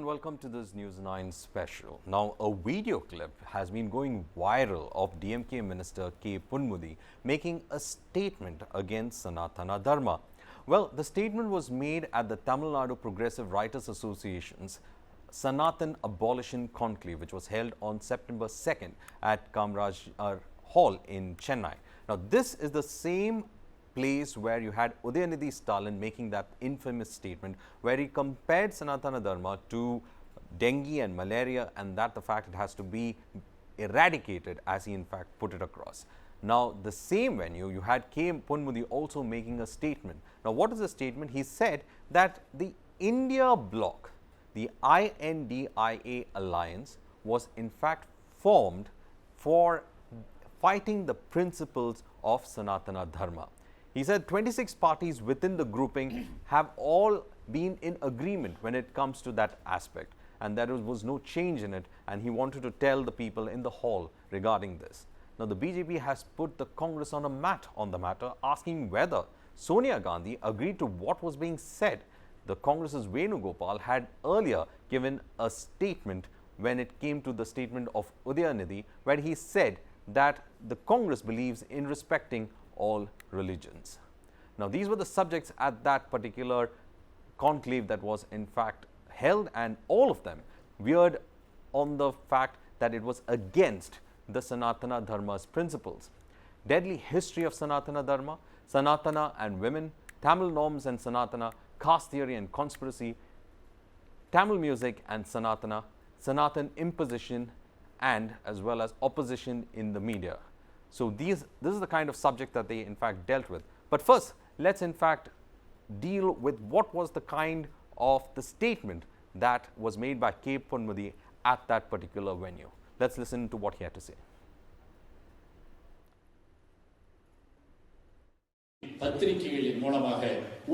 welcome to this News 9 special. Now, a video clip has been going viral of DMK Minister K. Ponmudi making a statement against Sanatana Dharma. Well, the statement was made at the Tamil Nadu Progressive Writers Association's Sanatan Abolition Conclave, which was held on September 2nd at Kamraj Hall in Chennai. Now, this is the same place where you had Udhayanidhi Stalin making that infamous statement where he compared Sanatana Dharma to dengue and malaria, and that the fact it has to be eradicated, as he in fact put it across. Now, the same venue, you had K. Ponmudi also making a statement. Now, what is the statement? He said that the India bloc, the I.N.D.I.A alliance, was in fact formed for fighting the principles of Sanatana Dharma. He said 26 parties within the grouping have all been in agreement when it comes to that aspect, and there was no change in it, and he wanted to tell the people in the hall regarding this. Now, the BJP has put the Congress on the matter, asking whether Sonia Gandhi agreed to what was being said. The Congress's Venugopal had earlier given a statement when it came to the statement of Udhayanidhi, where he said that the Congress believes in respecting all religions. Now, these were the subjects at that particular conclave that was in fact held, and all of them veered on the fact that it was against the Sanatana Dharma's principles. Deadly history of Sanatana Dharma, Sanatana and women, Tamil norms and Sanatana, caste theory and conspiracy, Tamil music and Sanatana, Sanatan imposition, and as well as opposition in the media. So, this is the kind of subject that they in fact dealt with. But first, let's in fact deal with what was the kind of the statement that was made by K. Ponmudi at that particular venue. Let's listen to what he had to say. பத்திரிகைகளின் மூலமாக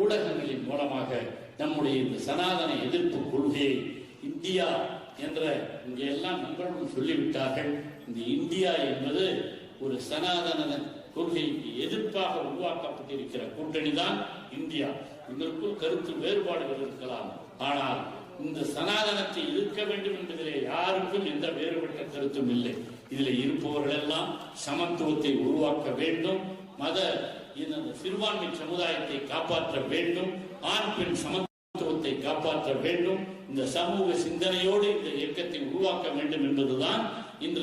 ஊடகங்களின் மூலமாக நம்முடைய இந்த சனாதன எதிர்ப்பு கொள்கையை India என்ற இங்கே எல்லாம் நண்பர்களும் சொல்லிவிட்டார்கள். இந்த இந்தியா என்பது ஒரு சனாதன கொள்கைக்கு எதிர்ப்பாக உருவாக்கப்பட்டிருக்கிற கூட்டணி தான் இந்தியா. இதற்குள் கருத்து வேறுபாடுகள் இருக்கலாம், ஆனால் இந்த சனாதனத்தை எதிர்க்க வேண்டும் என்பதிலே யாருக்கும் எந்த வேறுபட்ட கருத்தும் இல்லை. இதில் இருப்பவர்கள் எல்லாம் சமத்துவத்தை உருவாக்க வேண்டும், மத சிறுபான்மை சமுதாயத்தை காப்பாற்ற வேண்டும், ஆண் பெண் சமத்துவத்தை காப்பாற்ற வேண்டும், இந்த சமூக சிந்தனையோடு இந்த இயக்கத்தை உருவாக்க வேண்டும் என்பதுதான் இன்று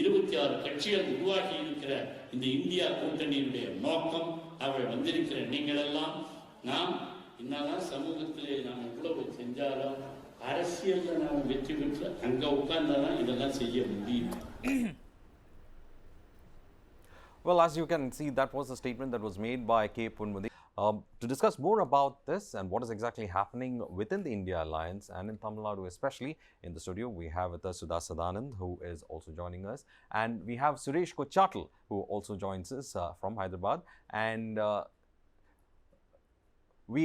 26 கட்சிகள் உருவாகி இருக்கிற இந்த இந்தியா கூட்டணியினுடைய நோக்கம். அவை வந்திருக்கிற நீங்கள் எல்லாம் நாம் என்னதான் சமூகத்திலே நாம் எவ்வளவு செஞ்சாலும் அரசியல்ல நாம் வெற்றி பெற்று அங்க உட்கார்ந்தாதான் இதெல்லாம் செய்ய முடியும். Well, as you can see, that was a statement that was made by K. Ponmudi. To discuss more about this and what is exactly happening within the India Alliance and in Tamil Nadu especially, in the studio we have with us Sudha Sadanand, who is also joining us, and we have Suresh Kochatal, who also joins us from Hyderabad, and we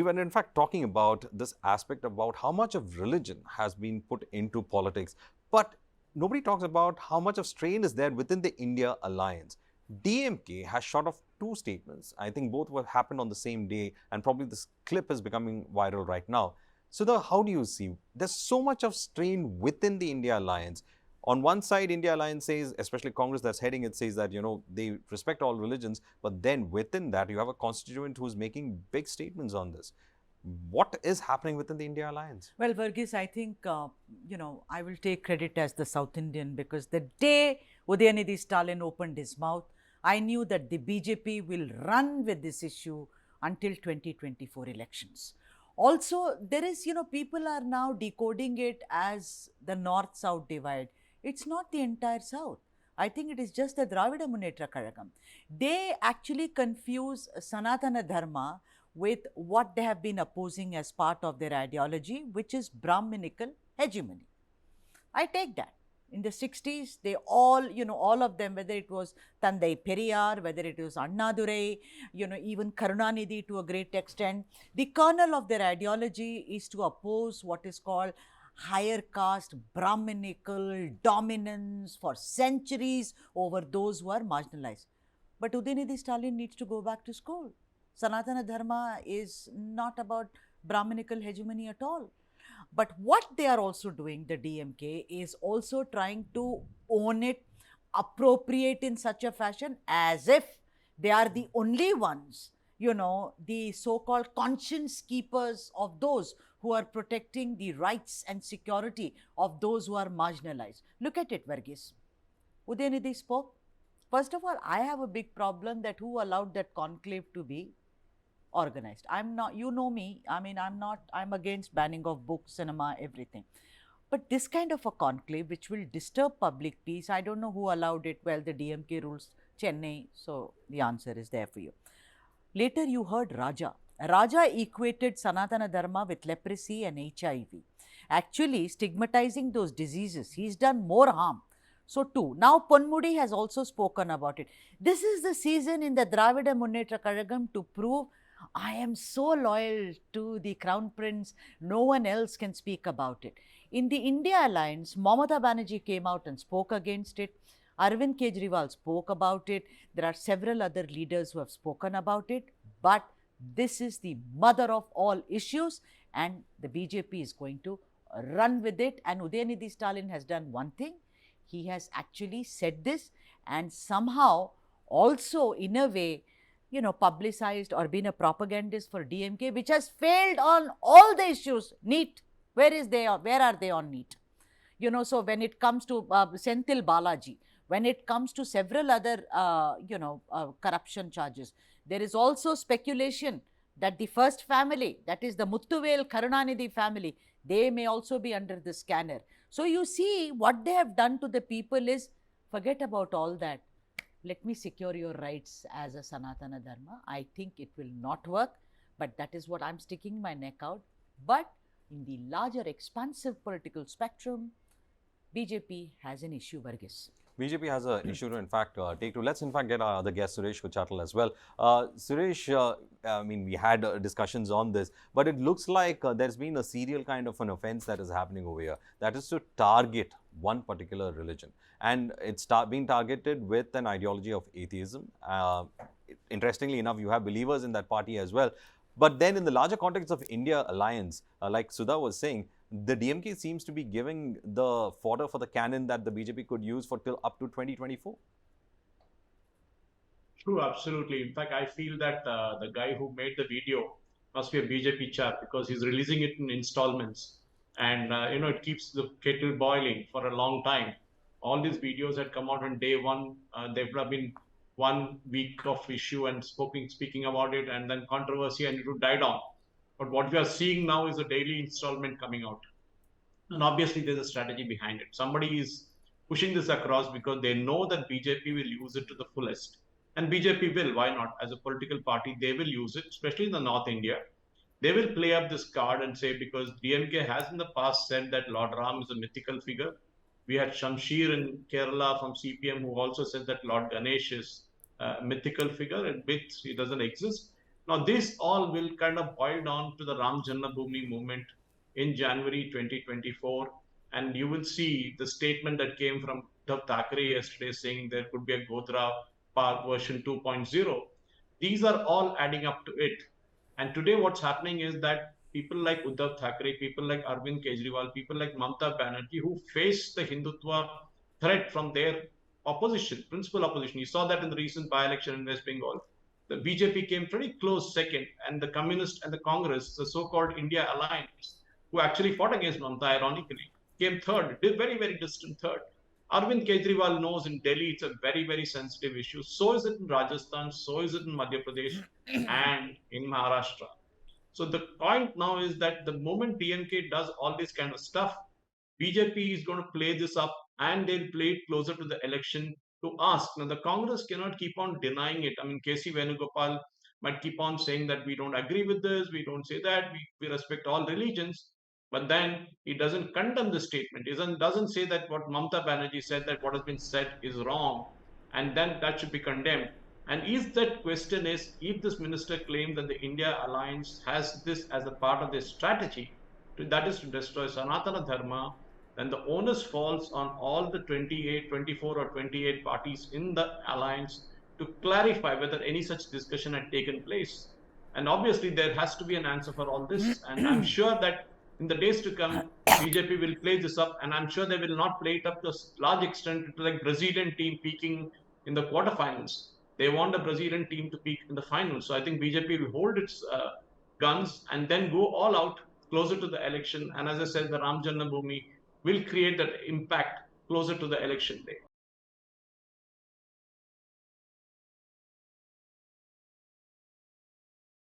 were in fact talking about this aspect about how much of religion has been put into politics, but nobody talks about how much of strain is there within the India Alliance. DMK has shot off two statements. I think both happened on the same day, and probably this clip is becoming viral right now. So, how do you see? There's so much of strain within the India Alliance. On one side, India Alliance says, especially Congress that's heading it, says that, they respect all religions, but then within that, you have a constituent who's making big statements on this. What is happening within the India Alliance? Well, Varghese, I think, I will take credit as the South Indian, because the day Udhayanidhi Stalin opened his mouth, I knew that the BJP will run with this issue until 2024 elections. Also, there is, people are now decoding it as the North-South divide. It's not the entire South. I think it is just the Dravida Munnetra Kazhagam. They actually confuse Sanatana Dharma with what they have been opposing as part of their ideology, which is Brahminical hegemony. I take that. In the 60s, they all, all of them, whether it was Tandai Periyar, whether it was Annadurai, even Karunanidhi to a great extent, the kernel of their ideology is to oppose what is called higher caste, Brahminical dominance for centuries over those who are marginalized. But Udhayanidhi Stalin needs to go back to school. Sanatana Dharma is not about Brahminical hegemony at all. But what they are also doing, the DMK, is also trying to own it, appropriate in such a fashion as if they are the only ones, the so-called conscience keepers of those who are protecting the rights and security of those who are marginalized. Look at it, Varghese. Udhayanidhi spoke. First of all, I have a big problem that who allowed that conclave to be organized. I'm not, you know me, I mean, I'm against banning of books, cinema, everything. But this kind of a conclave which will disturb public peace, I don't know who allowed it. Well, the DMK rules Chennai, so the answer is there for you. Later, you heard Raja. Raja equated Sanatana Dharma with leprosy and HIV. Actually, stigmatizing those diseases, he's done more harm. So, too. Now, Ponmudi has also spoken about it. This is the season in the Dravida Munnetra Kazhagam to prove I am so loyal to the Crown Prince, no one else can speak about it. In the India alliance, Mamata Banerjee came out and spoke against it. Arvind Kejriwal spoke about it. There are several other leaders who have spoken about it. But this is the mother of all issues, and the BJP is going to run with it. And Udhayanidhi Stalin has done one thing. He has actually said this and somehow also, in a way, publicized or been a propagandist for DMK, which has failed on all the issues. NEET, where are they on NEET? So when it comes to Senthil Balaji, when it comes to several other, corruption charges, there is also speculation that the first family, that is the Muthuvel Karunanidhi family, they may also be under the scanner. So you see, what they have done to the people is, forget about all that. Let me secure your rights as a Sanatana Dharma. I think it will not work, but that is what I'm sticking my neck out. But in the larger expansive political spectrum, BJP has an issue, Varghese. BJP has an issue to, in fact, take to. Let's, in fact, get our other guest, Suresh Kuchatal, as well. Suresh, I mean, we had discussions on this, but it looks like there's been a serial kind of an offense that is happening over here. That is to target one particular religion. And it's being targeted with an ideology of atheism. Interestingly enough, you have believers in that party as well. But then in the larger context of India alliance, like Sudha was saying, the DMK seems to be giving the fodder for the cannon that the BJP could use for till up to 2024. True, absolutely. In fact, I feel that the guy who made the video must be a BJP chap because he's releasing it in installments. And, it keeps the kettle boiling for a long time. All these videos had come out on day one. There would have been 1 week of issue and speaking about it, and then controversy, and it would die down. But what we are seeing now is a daily installment coming out. And obviously, there's a strategy behind it. Somebody is pushing this across because they know that BJP will use it to the fullest. And BJP will, why not? As a political party, they will use it, especially in the North India. They will play up this card and say, because DMK has in the past said that Lord Ram is a mythical figure. We had Shamsheer in Kerala from CPM who also said that Lord Ganesh is a mythical figure, in which he doesn't exist. Now, this all will kind of boil down to the Ram Janmabhoomi movement in January 2024. And you will see the statement that came from Uddhav Thackeray yesterday saying there could be a Godhra Park version 2.0. These are all adding up to it. And today what's happening is that people like Uddhav Thackeray, people like Arvind Kejriwal, people like Mamata Banerjee, who face the Hindutva threat from their opposition, principal opposition. You saw that in the recent by-election in West Bengal. The BJP came pretty close second, and the Communist and the Congress, the so-called I.N.D.I.A alliance, who actually fought against Mamata, ironically, came third, very, very distant third. Arvind Kejriwal knows in Delhi it's a very, very sensitive issue. So is it in Rajasthan, so is it in Madhya Pradesh and in Maharashtra. So the point now is that the moment DMK does all this kind of stuff, BJP is going to play this up and they'll play it closer to the election to ask. Now, the Congress cannot keep on denying it. I mean, KC Venugopal might keep on saying that we don't agree with this, we don't say that, we respect all religions. But then he doesn't condemn the statement. He doesn't say that what Mamata Banerjee said, that what has been said is wrong, and then that should be condemned. And if that question is, if this minister claims that the India alliance has this as a part of their strategy, that is to destroy Sanatana Dharma, then the onus falls on all the 28, 24 or 28 parties in the alliance to clarify whether any such discussion had taken place. And obviously, there has to be an answer for all this. And I'm sure that in the days to come, BJP will play this up, and I'm sure they will not play it up to a large extent to like Brazilian team peaking in the quarterfinals. They want the Brazilian team to peak in the finals. So I think BJP will hold its guns and then go all out closer to the election. And as I said, the Ram Janmabhoomi will create that impact closer to the election day.